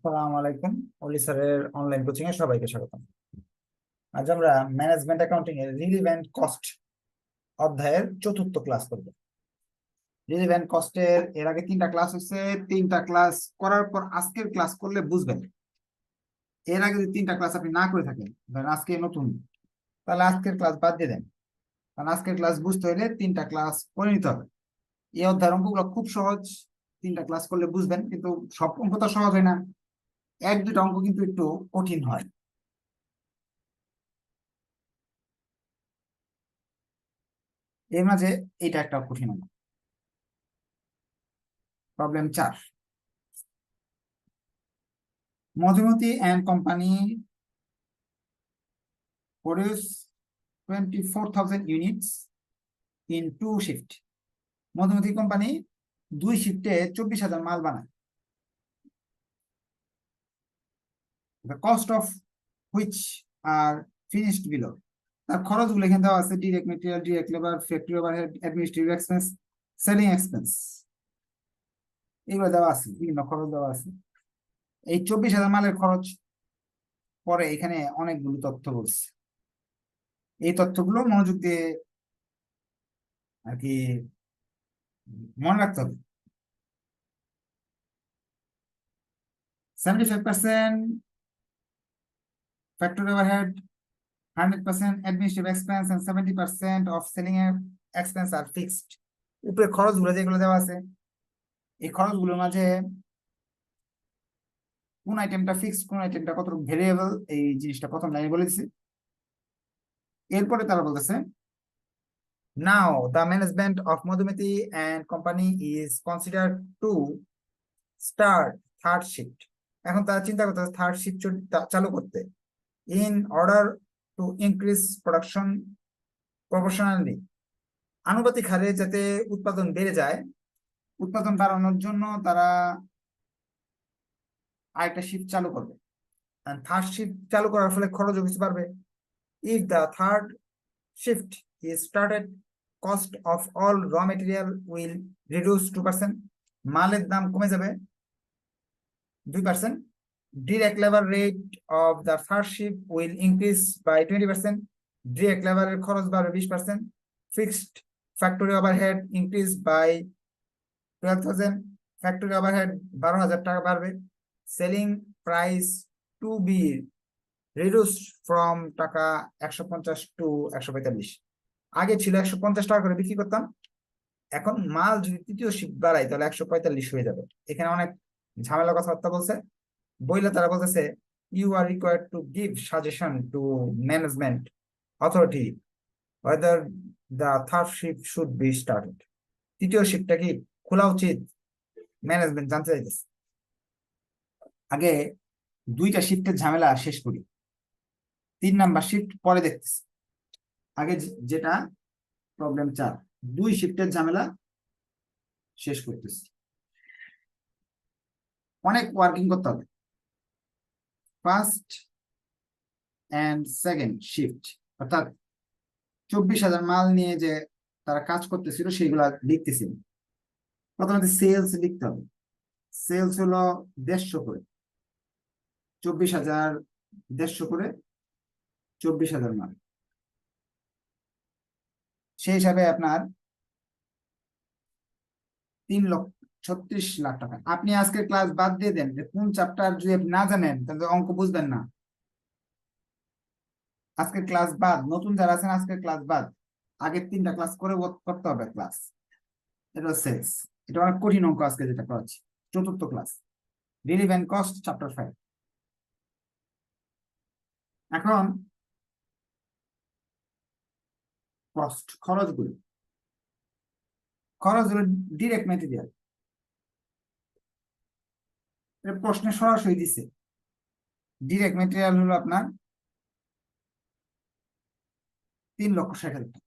আসসালামু আলাইকুম। অলি স্যারের অনলাইন কোচিং এ সবাইকে স্বাগতম। আজ আমরা ম্যানেজমেন্ট অ্যাকাউন্টিং এর রিলিভেন্ট কস্ট অধ্যায়ের চতুর্থ ক্লাস করব। রিলিভেন্ট কস্টের এর আগে তিনটা ক্লাস হচ্ছে, তিনটা ক্লাস করার পর আজকের ক্লাস করলে বুঝবেন। এর আগে যদি তিনটা ক্লাস আপনি না করে থাকেন, ধরেন আজকে নতুন, তাহলে আজকের ক্লাস বাদ দিয়ে দেন, কারণ আজকের ক্লাস বুঝতে হলে তিনটা ক্লাস করে নিতে হবে। এই অধ্যায়ের অঙ্কগুলো খুব সহজ, তিনটা ক্লাস করলে বুঝবেন, কিন্তু সব অঙ্ক তো সহজ হয় না, এক দুটো অঙ্ক কিন্তু একটু কঠিন হয়। এর মাঝে এটা একটা কঠিন অঙ্ক। Problem 4, Madhumati and company produce 24,000 units in 2 shift. Madhumati company 2 শিফটে 24,000 মাল বানায়। The cost of which are finished below. তার খরচগুলো এখানে দেওয়া আছে: direct material, direct labour, factory overhead, administrative expense, selling expense, এগুলো দেওয়া আছে, বিভিন্ন খরচ দেওয়া আছে। এই 24,000 মালের খরচ পরে এখানে অনেকগুলো তথ্য বলছে। এই তথ্যগুলো মনোযোগ দিয়ে আর কি মনে রাখতে হবে। 75% factory overhead, 100% administrative expense, and 70% of selling expense are fixed. উপরে খরচগুলো যেগুলো দেওয়া আছে, এই খরচগুলোর মাঝে কোন আইটেমটা ফিক্সড, কোন আইটেমটা কতটুকু ভেরিয়েবল, এই জিনিসটা প্রথম লাইনে বলে দিছি। এরপরে তারা বলতেছে, now the management of Madhumati and company is considered to start third shift. এখন তারা চিন্তা করতেছে থার্ড শিফট চালু করতে, in order to increase production proportionally, আনুপাতিক হারে যাতে উৎপাদন বেড়ে যায়। উৎপাদন বাড়ানোর জন্য তারা আরেকটা শিফট চালু করবে, থার্ড শিফট চালু করার ফলে খরচও কিছু বাড়বে। If the third shift is started, cost of all র মেটেরিয়াল উইল রিডিউস 2%, মালের দাম কমে যাবে 2%। Direct labor rate of the first shift will increase by 20%. Direct labor এর খরচ বাড়বে 20%. Fixed factory overhead increase by 12,000. Factory overhead 12,000 টাকা বাড়বে। Selling price to be reduced from টাকা 150 to 145। আগে ছিল 150 টাকা করে বিক্রি করতাম, এখন মাল যদি তৃতীয় শিফট বাড়াই তাহলে 145 হয়ে যাবে। এখানে অনেক ঝামেলা কথাবার্তা বলছে। বইলে তারা বলতেছে, you are required to give suggestion to management authority whether the third shift should be started. তৃতীয় শিফটটা কি খোলা উচিত, ম্যানেজমেন্ট জানতে চাইতেছে। আগে দুইটা শিফটের ঝামেলা শেষ করি, 3 নাম্বার শিফট পরে দেখতেছি। আগে যেটা প্রবলেম 4, 2 শিফটের ঝামেলা শেষ করতেছি। অনেক ওয়ার্কিং করতে হবে। ফার্স্ট অ্যান্ড সেকেন্ড শিফট, অর্থাৎ 24,000 মাল নিয়ে যে তারা কাজ করতেছিল সেগুলা লিখতেছিল। প্রথমত সেলস লিখতে হবে। সেলস হলো 150 করে, 24,000 150 করে 24,000 মাল, সেই হিসাবে আপনার 3,36,00,000 টাকা। আপনি আজকের ক্লাস বাদ দিয়ে দেন, কোন চ্যাপ্টার যদি আপনি না জানেন তাহলে অঙ্ক বুঝবেন না। আজকের ক্লাস বাদ, নতুন যারা আছেন আজকের ক্লাস বাদ, আগের 3টা ক্লাস করে করতে হবে ক্লাস। এটা সেলস, এটা অনেক কঠিন অঙ্ক আজকে যেটা করাচ্ছি, চতুর্থ ক্লাস, রিলিভেন্ট কস্ট চ্যাপ্টার 5। এখন কস্ট, খরচগুলো হলো ডিরেক্ট মেটেরিয়াল। প্রশ্নে সরাসরি দিছে ডিরেক্ট মেটেরিয়াল হলো আপনার 3,60,000 টাকা।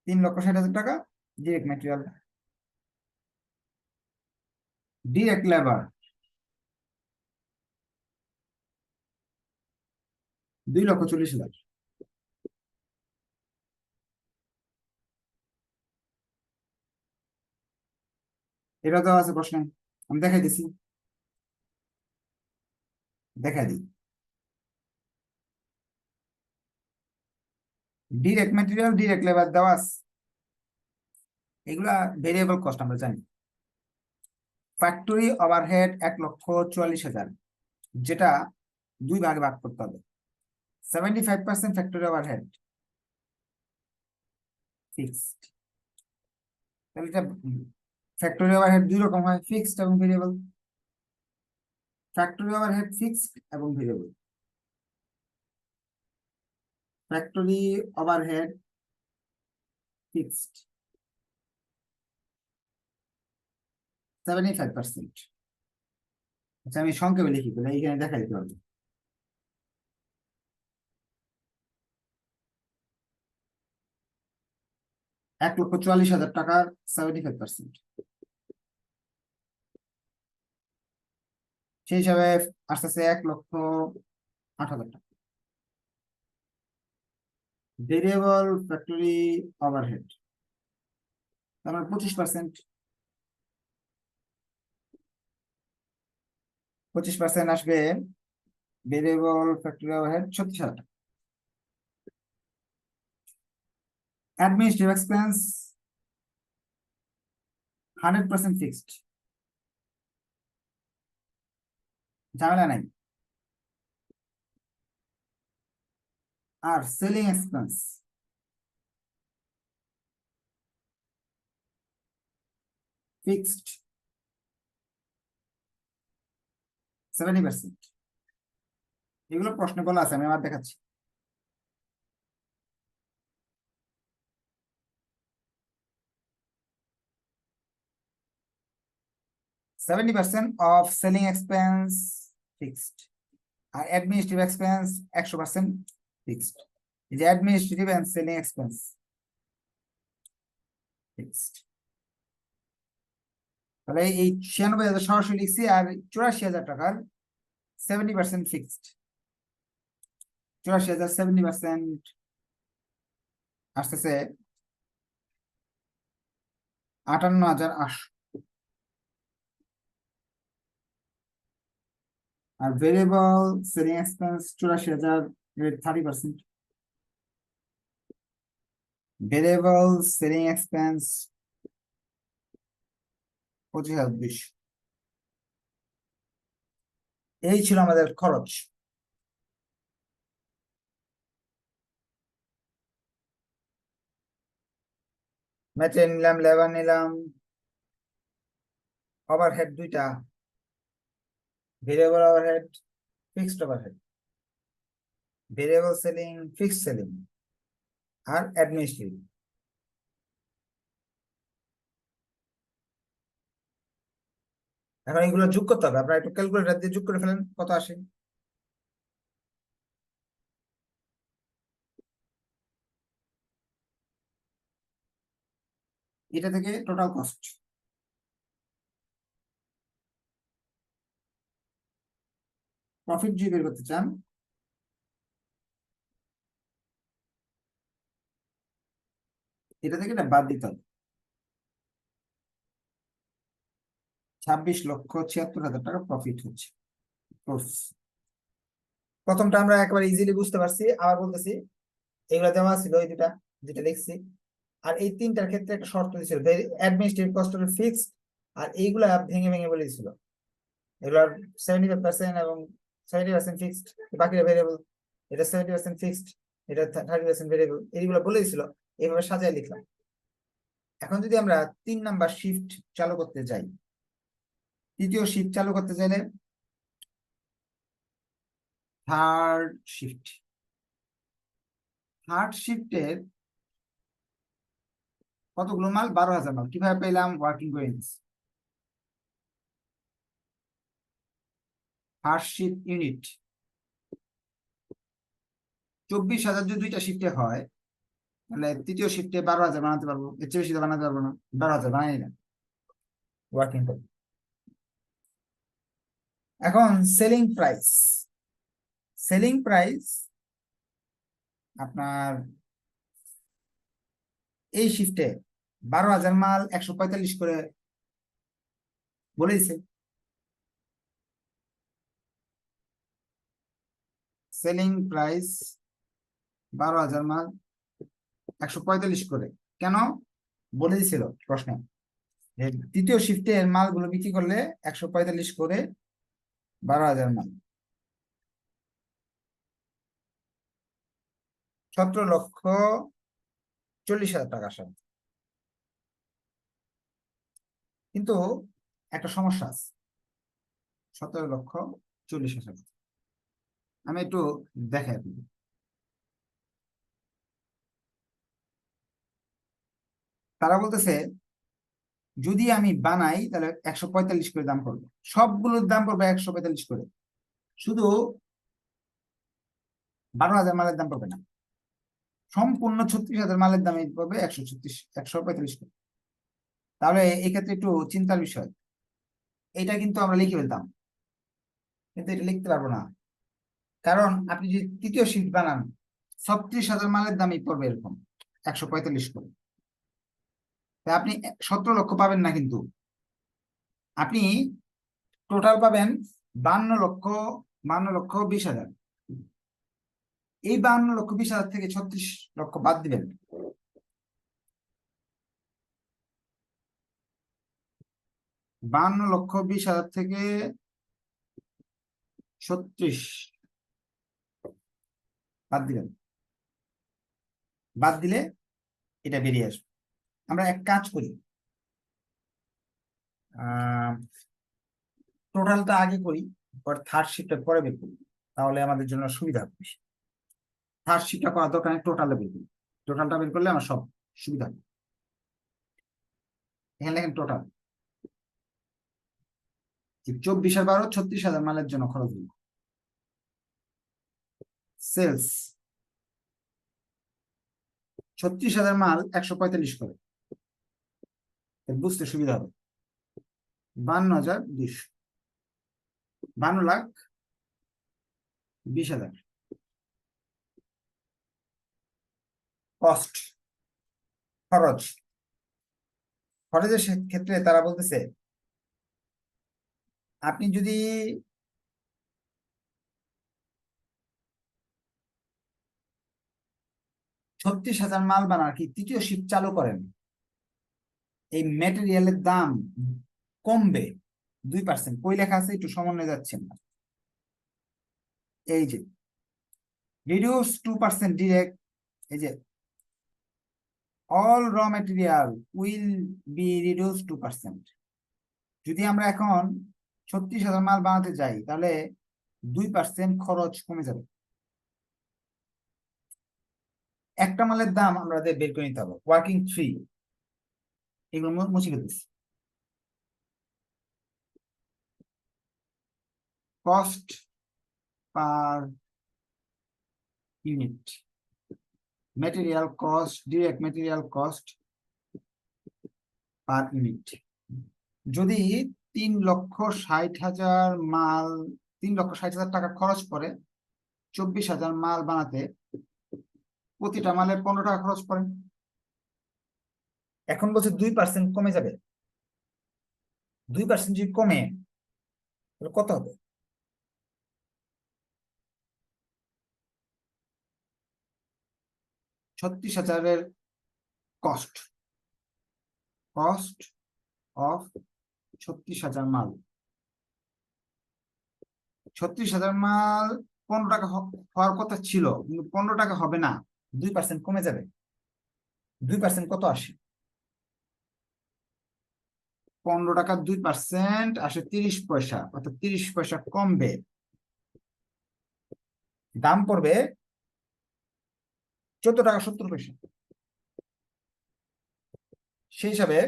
$3,60,000 ডিরেক্ট মেটেরিয়াল। Direct labour 2,40,000। এটা তো আছে প্রশ্নে, আমি দেখাই দিছি, দেখাই দিই। ডিরেক্ট ম্যাটেরিয়াল, ডিরেক্ট লেবার দেওয়া আছে, এগুলা ভেরিয়েবল কস্ট আমরা জানি। ফ্যাক্টরি ওভারহেড 1,44,000, যেটা দুই ভাগে ভাগ করতে হবে। 75% ফ্যাক্টরি ওভারহেড ফিক্সড, তাহলে এটা ফ্যাক্টরি ওভারহেড দুই রকম হয়, ফিক্সড এবং ভেরিয়েবল। ফ্যাক্টরি ওভারহেড ফিক্সড এবং ভেরিয়েবল। Factory overhead fixed 75%। আচ্ছা আমি সংক্ষেপে লিখি, তাহলে এইখানে দেখা দিতে পারবো। 1,44,000 টাকার 75%, সেই হিসাবে আসতেছে 1,08,000 টাকা। ভেরিয়েবল ফ্যাক্টরি ওভারহেড তারপর 25%, 25% আসবে ভেরিয়েবল ফ্যাক্টরি ওভারহেড 36,000 টাকা। অ্যাডমিনিস্ট্রেটিভ এক্সপেন্স 100% ফিক্সড, ঝামেলা নাই। আর সেলিং এক্সপেন্স ফিক্সড 70%। এগুলো প্রশ্ন বলা আছে, আমি আবার দেখাচ্ছি। Seventy percent of selling expense fixed, আর অ্যাডমিনিস্ট্রেটিভ এক্সপেন্স 100% ফিক্সড। এই যে administrative and selling expense fixed, তাহলে এই 96,000 সরাসরি লিখছি, আর 84,000 টাকার 70% ফিক্সড। 84,000 70% আসতেছে 58,800। আর variable selling expense 84,000 30%। Variable selling expense 25,200। এই ছিল আমাদের খরচ। ম্যাটেরিয়াল নিলাম, লেবার নিলাম, ওভারহেড দুইটা, variable overhead, fixed overhead, variable selling, fixed selling, আর অ্যাডমিনিস্ট্রেটিভ। এখন এগুলো যোগ করতে হবে, আপনারা একটু ক্যালকুলেটর দিয়ে যোগ করে ফেলেন কত আসে। এটা থেকে টোটাল কস্ট, প্রফিট যদি বের করতে চান, এটা থেকে এটা বাদ দিতে হবে। 26,76,000 টাকা প্রফিট হচ্ছে। প্রথমটা আমরা একেবারে ইজিলি বুঝতে পারছি, আবার বলতেছি। এগুলো দেওয়া ছিল, এই দুটা যেটা লিখছি। আর এই তিনটার ক্ষেত্রে একটা শর্ত দিয়েছিল, অ্যাডমিনিস্ট্রেটিভ কস্ট হলো ফিক্সড, আর এইগুলা ভেঙে ভেঙে বলে দিছিল। এগুলার 75% এবং 70% ফিক্সড, বাকিটা ভেরিয়েবল। এটা 70% ফিক্সড, এটা 30% ভেরিয়েবল, এইগুলো বলে দিছিল। এইভাবে সাজায় লিখলাম। এখন যদি আমরা 3 নাম্বার শিফট চালু করতে যাই, তৃতীয় শিফট চালু করতে চাইলে থার্ড শিফট, থার্ড শিফটের কতগুলো মাল? 12,000 মাল। কিভাবে পেলাম? ওয়ার্কিং করে নিচ্ছি। ফার্স্ট শিফট ইউনিট 24,000 যদি দুইটা শিফটে হয়, তাহলে তৃতীয় শিফটে 12,000 বানাতে পারবো, এর চেয়ে বেশি বানাতে পারবো না। 12,000 বানাই না, ওয়ার্কিং করে। এখন সেলিং প্রাইস, সেলিং প্রাইস আপনার এই শিফটে 12,000 মাল 145 করে বলে দিছে সেলিং প্রাইস 12,000 মাল 145 করে, কেন বলে দিছিল প্রশ্নে তৃতীয় শিফটে এর মালগুলো বিক্রি করলে 145 করে 12,000 মাল 17,40,000 টাকা আসে। কিন্তু একটা সমস্যা আছে, 17,40,000। আমি একটু দেখাই আপনাদের। তারা বলতেছে যদি আমি বানাই তাহলে 145 করে দাম পড়বে, সবগুলোর দাম পড়বে 145 করে, শুধু 12,000 মালের দাম পড়বে না, সম্পূর্ণ 36,000 মালের দামে পড়বে 145 করে। তাহলে এই ক্ষেত্রে একটু চিন্তার বিষয়, এটা কিন্তু আমরা লিখে ফেলতাম, কিন্তু এটা লিখতে পারবো না, কারণ আপনি যদি তৃতীয় শিফট বানান 36,000 মালের দামই পড়বে এরকম 145 করে, তাই আপনি 17 লক্ষ পাবেন না, কিন্তু আপনি টোটাল পাবেন 52,20,000। এই 52,20,000 থেকে 36 লক্ষ বাদ দিবেন, 52,20,000 থেকে 36 বাদ দিবেন, বাদ দিলে এটা বেরিয়ে আসবে। আমরা এক কাজ করি, টোটালটা আগে করি, পর থার্ড শিফটটা পরে বের করি, তাহলে আমাদের জন্য সুবিধা হবে। থার্ড শিফটটা করার দরকার নেই, টোটালটা বের করি, টোটালটা বের করলে আমার সব সুবিধা হবে। এখানে লেখেন টোটাল 24 আর 12 36,000 মালের জন্য খরচ হলো। সেলস 36,000 মাল 145 করে, বুঝতে সুবিধা হবে। 52,200, 52,20,000 কস্ট, খরচ। খরচের ক্ষেত্রে তারা বলতেছে আপনি যদি 36,000 মাল বানার কি তৃতীয় শিফট চালু করেন, এই ম্যাটেরিয়ালের দাম কমবে 2%। কই লেখা আছে একটু সমন্বয় যাচ্ছেন না, এই যে রিডিউস 2% ডিরেক্ট, এই যে অল র ম্যাটেরিয়াল উইল বি রিডিউস 2%। যদি আমরা এখন 36,000 মাল বানাতে যাই তাহলে 2% খরচ কমে যাবে। একটা মালের দাম আমাদের বের করে নিতে হবে, ওয়ার্কিং থ্রি, এগুলো মুছে ফেলতেছি। Cost per unit, material cost, direct material cost per unit. যদি 3,60,000 মাল, 3,60,000 টাকা খরচ পড়ে 24,000 মাল বানাতে, প্রতিটা মালের 15 টাকা খরচ পড়ে। এখন বলছে 2% কমে যাবে, 2% যদি কমে কত হবে? 36,000 কস্ট, কস্ট অফ 36,000 মাল, 36,000 মাল 15 টাকা হওয়ার কথা ছিল, কিন্তু 15 টাকা হবে না, 2% কমে যাবে। 2% কত আসে? 15 টাকা 2% আসে 30 পয়সা, অর্থাৎ 30 পয়সা কমবে, দাম পড়বে 14 টাকা 70 পয়সা। সেই হিসাবে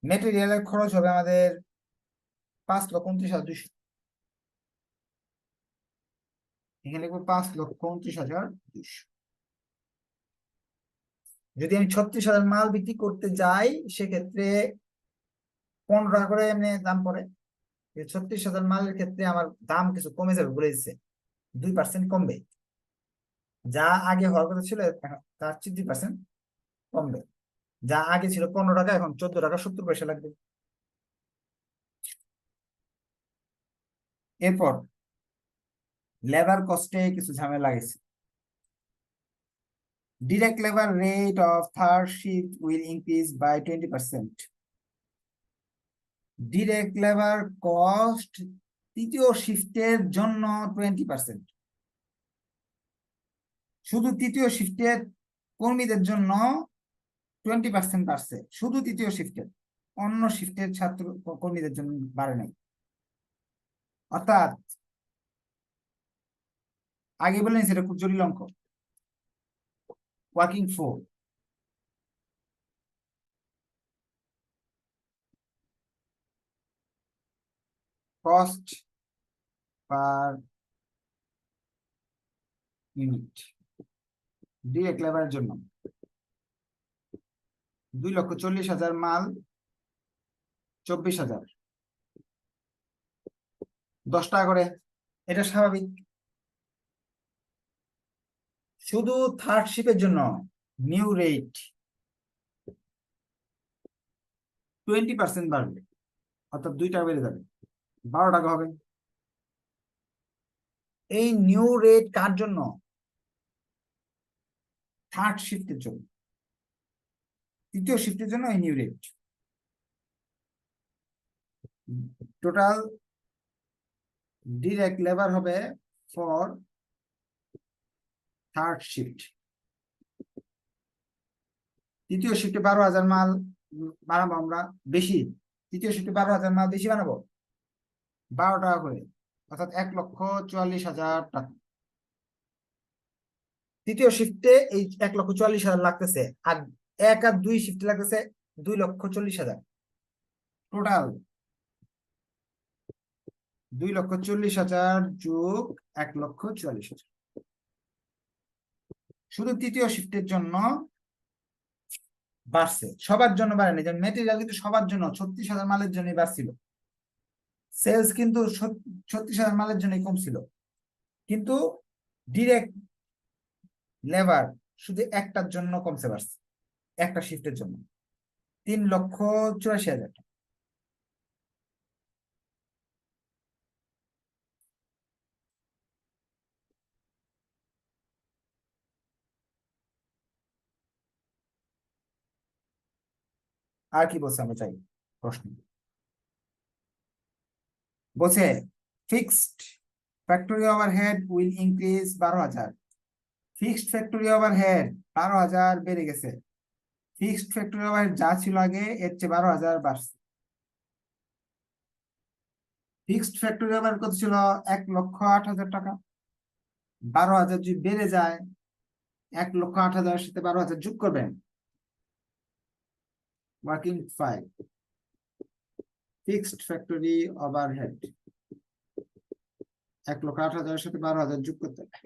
মেটেরিয়ালের খরচ হবে আমাদের 5,29,200। এখানে লিখবো 5,29,200। যদি আমি 36,000 মাল বিক্রি করতে যাই সেক্ষেত্রে 15 টাকা করে এমনি দাম পড়ে, 36,000 মালের ক্ষেত্রে আমার দাম কিছু কমে যাবে বলে দিচ্ছে, 2% কমবে, যা আগে হওয়ার কথা ছিল তার চেয়ে 2% কমবে। যা আগে ছিল 15 টাকা এখন 14 টাকা 70 পয়সা লাগবে। এরপর লেবার কস্টে কিছু ঝামেলা লাগেছে। Direct labour rate of third shift will increase by 20%। Direct labour cost তৃতীয় শিফটের জন্য 20%। শুধু তৃতীয় শিফটের কর্মীদের জন্য 20% বাড়ছে, শুধু তৃতীয় শিফটের, অন্য শিফটের ছাত্র কর্মীদের জন্য বাড়ে নাই। অর্থাৎ আগে বললেন সেটা খুব জটিল অঙ্ক। Working four cost per unit direct লেবারের জন্য 2,40,000 মাল 24,000, 10 টাকা করে, এটা স্বাভাবিক। শুধু থার্ড শিফটের জন্য নিউ রেট 20% বাড়বে, অর্থাৎ 2 টাকা বেড়ে যাবে, 12 টাকা হবে। এই নিউ রেট কার জন্য? থার্ড শিফটের জন্য। তৃতীয় শিফটের জন্য এই new rate. Total direct labour হবে ফর থার্ড শিফট। তৃতীয় শিফটে 12,000 মাল বানাবো আমরা বেশি, তৃতীয় শিফটে 12,000 মাল বেশি বানাবো, 12 টাকা করে, অর্থাৎ 1,44,000 টাকা। তৃতীয় শিফটে এই 1,44,000 লাগতেছে, আর 1 আর 2 শিফটে লাগতেছে 2,40,000। টোটাল 2,40,000 যোগ 1,44,000 শুধু তৃতীয় শিফটের জন্য বাড়ছে, সবার জন্য বাড়েনি। যেমন মেটেরিয়াল কিন্তু সবার জন্য 36,000 মালের জন্যই বাড়ছিল, সেলস কিন্তু 36,000 মালের জন্যই কমছিল, কিন্তু ডিরেক্ট লেবার শুধু একটার জন্য কমছে, বাড়ছে একটা শিফটের জন্য 3,84,000 টাকা। আর কি বলছে আমরা চাই প্রশ্ন? বলছে fixed factory overhead will increase 12,000। Fixed factory overhead 12,000 বেড়ে গেছে। ফিক্সড ফ্যাক্টরি ওভারহেড যা ছিল আগে এর চেয়ে 12,000 বাড়ছে। ফিক্সড ফ্যাক্টরি ওভারহেড কত ছিল? 1,08,000 টাকা। 12,000 যদি বেড়ে যায়, 1,08,000 সাথে 12,000 যোগ করবেন, ওয়ার্কিং 5 ফিক্সড ফ্যাক্টরি ওভারহেড 1,08,000 সাথে 12,000 যোগ করতে হবে,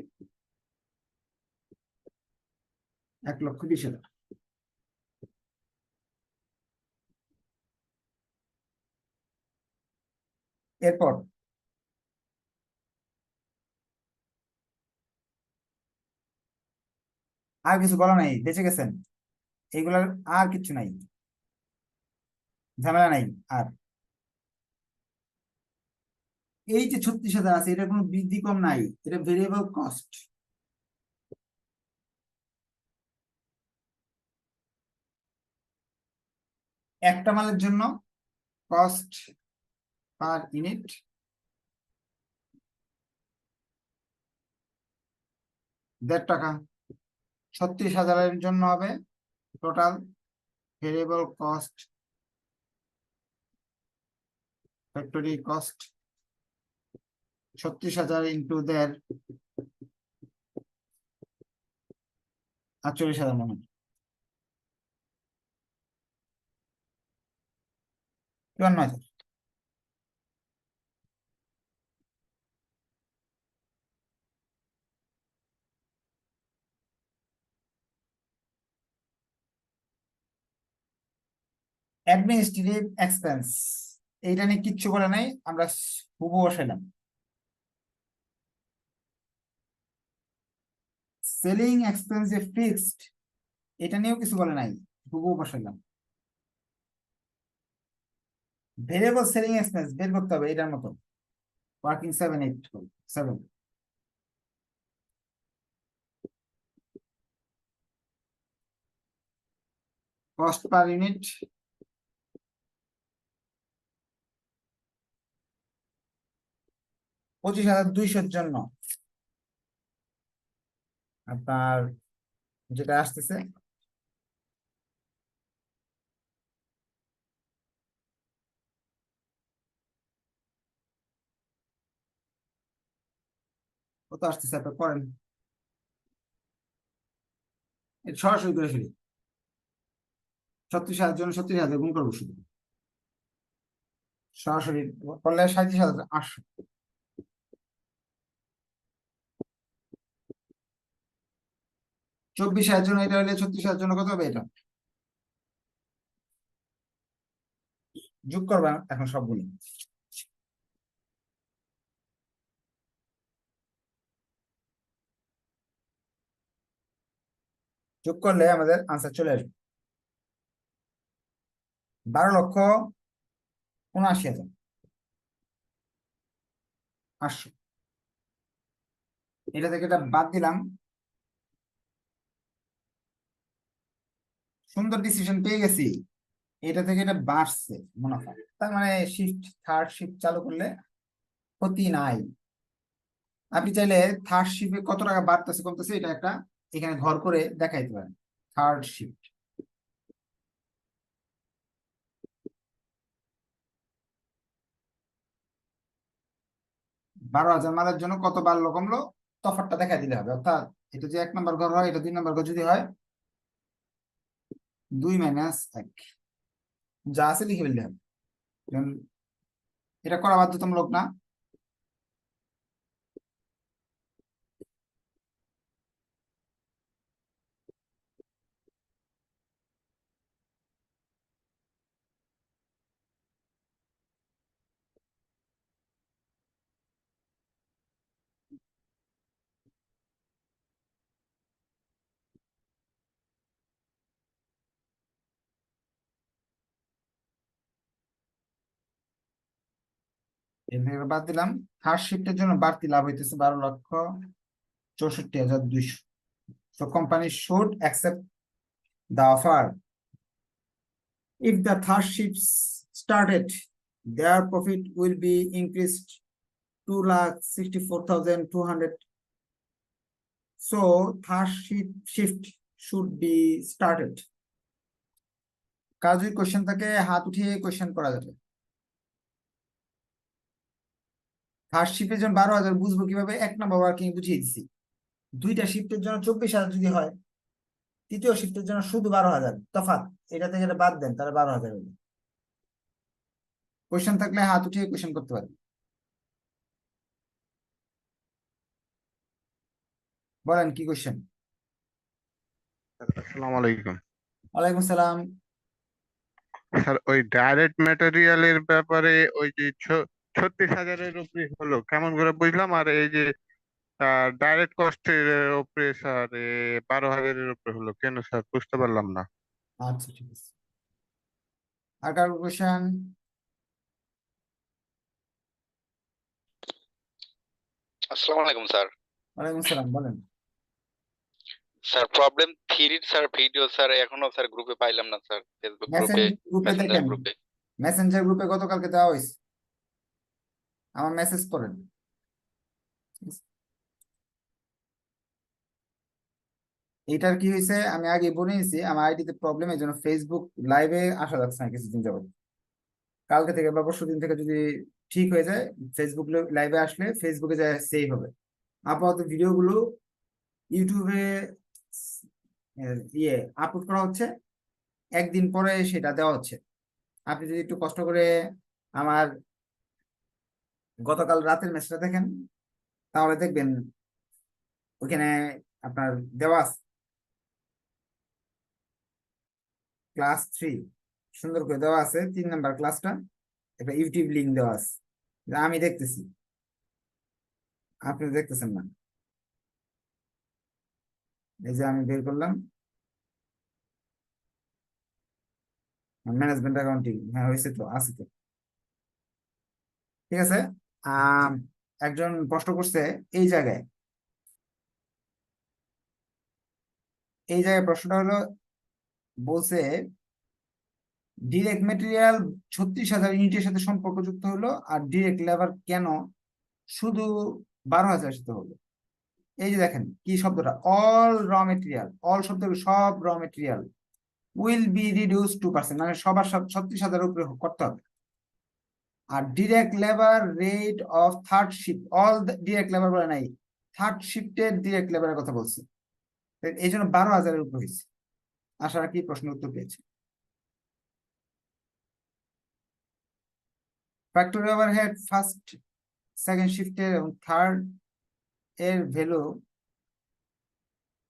1,20,000। এরপর আর কিছু বলা নাই, বেঁচে গেছেন, এগুলার আর কিছু নাই, ঝামেলা নাই। আর এই যে 36,000 আছে, এটা কোনো বৃদ্ধি কম নাই, এটা ভেরিয়েবল কস্ট। একটা মালের জন্য কস্ট পার ইউনিট 1.5 টাকা। 36,000-এর জন্য হবে total variable cost factory cost 36,000 into 1.5, 48,000 মনে হয়, 52,000। অ্যাডমিনিস্ট্রেটিভ এক্সপেন্স, এইটা নিয়ে কিচ্ছু বলে নাই, আমরা হুবহু বসাইলাম। সেলিং এক্সপেন্স যে ফিক্সড, এটা নিয়েও কিছু বলে নাই, হুবহু বসাইলাম। ভেরিয়েবল সেলিং এক্সপেন্স বের করতে হবে এটার মতো, ওয়ার্কিং 7 8 7 কস্ট পার ইউনিট 25,200 জন্য আপনার যেটা আসতেছে কত আসতেছে আপনার করেন সরাসরি করে ফেলি 36,000 জন্য 36,000 গুণ করবো শুধু সরাসরি করলে 37,800 24,000 জন্য এটা হলে 36,000 জন্য কত হবে এটা যোগ করবা এখন সবগুলো যোগ করলে আমাদের আনসার চলে আসবে 12,79,800 এটা থেকে এটা বাদ দিলাম সুন্দর ডিসিশন পেয়ে গেছি এটা থেকে এটা বাড়ছে মুনাফা তার মানে শিফট থার্ড শিফট চালু করলে ক্ষতি নাই আপনি চাইলে থার্ড শিফটে কত টাকা বাড়তেছে কমতেছে এটা একটা এখানে ঘর করে দেখাইতে পারেন থার্ড শিফট 12,000 মালের জন্য কত বাড়লো কমলো তফাৎটা দেখা দিলে হবে অর্থাৎ এটা যে 1 নম্বর ঘর হয় এটা 2 নম্বর ঘর যদি হয় 2 - 1 যা আছে লিখে ফেললে হবে এটা করা বাধ্যতামূলক না এর থেকে বাদ দিলাম থার্ড শিফটের জন্য বাড়তি লাভ হইতেছে 12,64,200 so company should accept the offer if the third shift started their profit will be increased 2,64,200 so third shift should be started কাজ যদি কোশ্চেন থাকে হাত উঠিয়ে কোশ্চেন করা যাবে থার্ড শিফটের জন্য 12,000 বুঝবো কিভাবে 1 নম্বর ওয়ার্কিং বুঝিয়ে দিচ্ছি দুইটা শিফটের জন্য 24,000 যদি হয় তৃতীয় শিফটের জন্য শুধু 12,000 তফাৎ এটা থেকে এটা বাদ দেন তাহলে 12,000 হবে কোশ্চেন থাকলে হাত উঠিয়ে কোশ্চেন করতে পারবে বলেন কি কোশ্চেন আসসালামু আলাইকুম ওয়ালাইকুম আসসালাম স্যার ওই ডাইরেক্ট ম্যাটেরিয়ালের ব্যাপারে ওই যে 36,000-এর উপরে হলো কেমন করে বুঝলাম আর এই যে ডাইরেক্ট কস্টের উপরে স্যার 12,000-এর উপরে হলো কেন স্যার বুঝতে পারলাম না আচ্ছা ঠিক আছে আর কার কোশ্চেন আসসালামু আলাইকুম স্যার ওয়ালাইকুম আসসালাম বলেন স্যার প্রবলেম থ্রির স্যার ভিডিও স্যার এখনো স্যার গ্রুপে পাইলাম না স্যার ফেসবুক গ্রুপে গ্রুপে মেসেঞ্জার দেখেন গ্রুপে মেসেঞ্জার গ্রুপে গতকালকে দেওয়া হয়েছে আমার মেসেজ করেন এটার কি হয়েছে আমি আগে বলে নিয়েছি আমার আইডিতে প্রবলেম এর জন্য ফেসবুক লাইভে আসা যাচ্ছে না কিছুদিন যাবত কালকে থেকে বা পরশু দিন থেকে যদি ঠিক হয়ে যায় ফেসবুক লাইভে আসলে ফেসবুকে যায় সেভ হবে আপাতত ভিডিওগুলো ইউটিউবে ইয়ে আপলোড করা হচ্ছে একদিন পরে সেটা দেওয়া হচ্ছে আপনি যদি একটু কষ্ট করে আমার গতকাল রাতের ম্যাচটা দেখেন তাহলে দেখবেন ওখানে আপনার দেওয়া আছে ক্লাস 3 সুন্দর করে দেওয়া আছে 3 নাম্বার ক্লাসটা একটা ইউটিউব লিঙ্ক দেওয়া আছে আমি দেখতেছি আপনি দেখতেছেন না এই যে আমি বের করলাম ম্যানেজমেন্ট অ্যাকাউন্টিং হ্যাঁ হয়েছে তো আছে তো ঠিক আছে একজন প্রশ্ন করছে এই জায়গায় প্রশ্নটা হলো, বলছে ডিরেক্ট মেটেরিয়াল 36,000 ইউনিটের সাথে সম্পর্কযুক্ত হলো, আর ডিরেক্ট লেবার কেন শুধু 12,000 সাথে হলো। এই যে দেখেন কি শব্দটা, অল র মেটেরিয়াল, অল শব্দ সব র মেটেরিয়াল উইল বি রিডিউস 2%, মানে সবার 36,000 উপরে করতে হবে। আর direct labour rate of third shift, all direct labour বলে নাই, থার্ড শিফটের ডিরেক্ট লেবারের কথা বলছি, এই জন্য 12,000-এর উপর হয়েছে। আশা রাখি প্রশ্নের উত্তর পেয়েছে। ফ্যাক্টরি ওভারহেড ফার্স্ট সেকেন্ড শিফটের এবং থার্ড এর ভ্যালু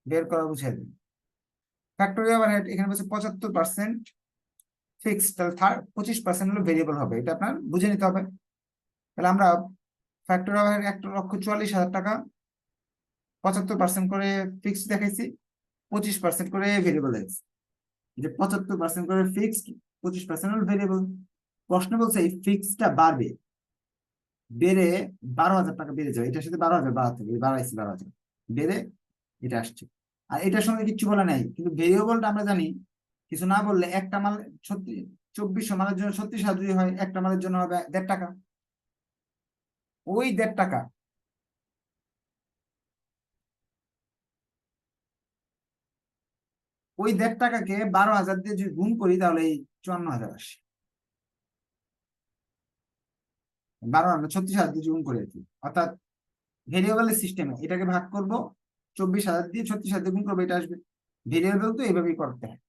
বের করা বুঝিয়ে দিন। ফ্যাক্টরি ওভারহেড এখানে বলছে 75% ফিক্সড, তাহলে 25% হলো ভেরিয়েবল হবে, এটা আপনার বুঝে নিতে হবে। তাহলে আমরা ফ্যাক্টরি ওভারহেড 1,44,000 টাকা, 75% করে ফিক্সড দেখাইছি, 25% করে ভেরিয়েবল দেখছি। যে 75% করে ফিক্সড, 25% হলো ভেরিয়েবল। প্রশ্ন বলছে এই ফিক্সডটা বাড়বে, বেড়ে 12,000 টাকা বেড়ে যাবে, এটার সাথে 12,000 বাড়াতে হবে, বাড়াইছি 12,000 বেড়ে এটা আসছে। আর এটার সঙ্গে কিছু বলা নাই, কিন্তু ভেরিয়েবলটা আমরা জানি, কিছু না বললে একটা মাল 2400 মালের জন্য 36,000 যদি হয়, একটা মালের জন্য হবে 1.5 টাকা। ওই 1.5 টাকা ওই 1.5 টাকাকে 12,000 দিয়ে যদি গুণ করি তাহলে এই 54,000 আসে। 36,000 দিয়ে গুণ করে আর কি, অর্থাৎ ভেরিয়েবলের সিস্টেমে এটাকে ভাগ করব, 24,000 দিয়ে 36,000 দিয়ে গুণ করবো, এটা আসবে। ভেরিয়েবল তো এইভাবেই করতে হয়।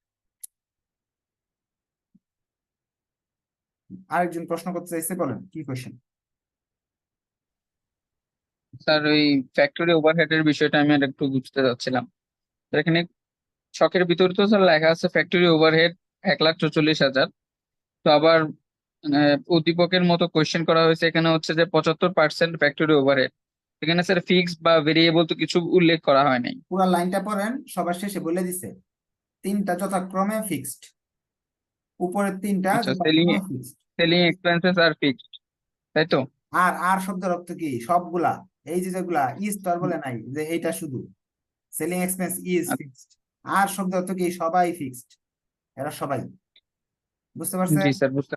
আরেকজন প্রশ্ন করতে চাইছে, বলেন কি কোয়েশ্চেন? স্যার ওই ফ্যাক্টরি ওভারহেড এর বিষয়টা আমি আর একটু বুঝতে চাচ্ছিলাম। তো এখানে ছকের ভিতরে তো স্যার লেখা আছে ফ্যাক্টরি ওভারহেড 1,44,000। তো আবার উদ্দীপকের মতো কোয়েশ্চেন করা হয়েছে, এখানে হচ্ছে যে 75% ফ্যাক্টরি ওভারহেড। এখানে স্যার ফিক্স বা ভেরিয়েবল তো কিছু উল্লেখ করা হয় নাই। পুরো লাইনটা পড়েন, সবার শেষে বলে দিছে তিনটা যথাক্রমে ফিক্সড, উপরের তিনটা আচ্ছা, যথাক্রমে ফিক্সড। সেলিং এক্সপেন্সেস আর ফিক্সড, তাই তো? আর আর শব্দের অর্থ কি? সবগুলা, এই যে যেগুলা ইজ তো আর বলে নাই যে এইটা শুধু সেলিং এক্সপেন্স ইজ ফিক্সড, আর শব্দের অর্থ কি? সবাই ফিক্সড, এরা সবাই। বুঝতে পারছেন? জি স্যার, বুঝতে,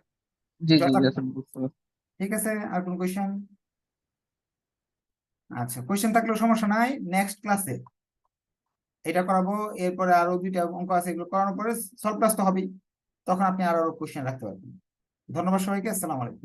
জি জি যথাক্রমে। স্যার, বুঝতে পারছি। ঠিক আছে, আর কোন কোয়েশ্চেন? আচ্ছা, কোয়েশ্চেন থাকলেও সমস্যা নাই, নেক্সট ক্লাসে এটা করাবো, এরপরে আরো 2টা অঙ্ক আছে, এগুলো করানোর পরে সলভ ক্লাস তো হবেই, তখন আপনি আরো কোয়েশ্চেন রাখতে পারবেন। ধন্যবাদ সবাইকে, আসসালামু আলাইকুম।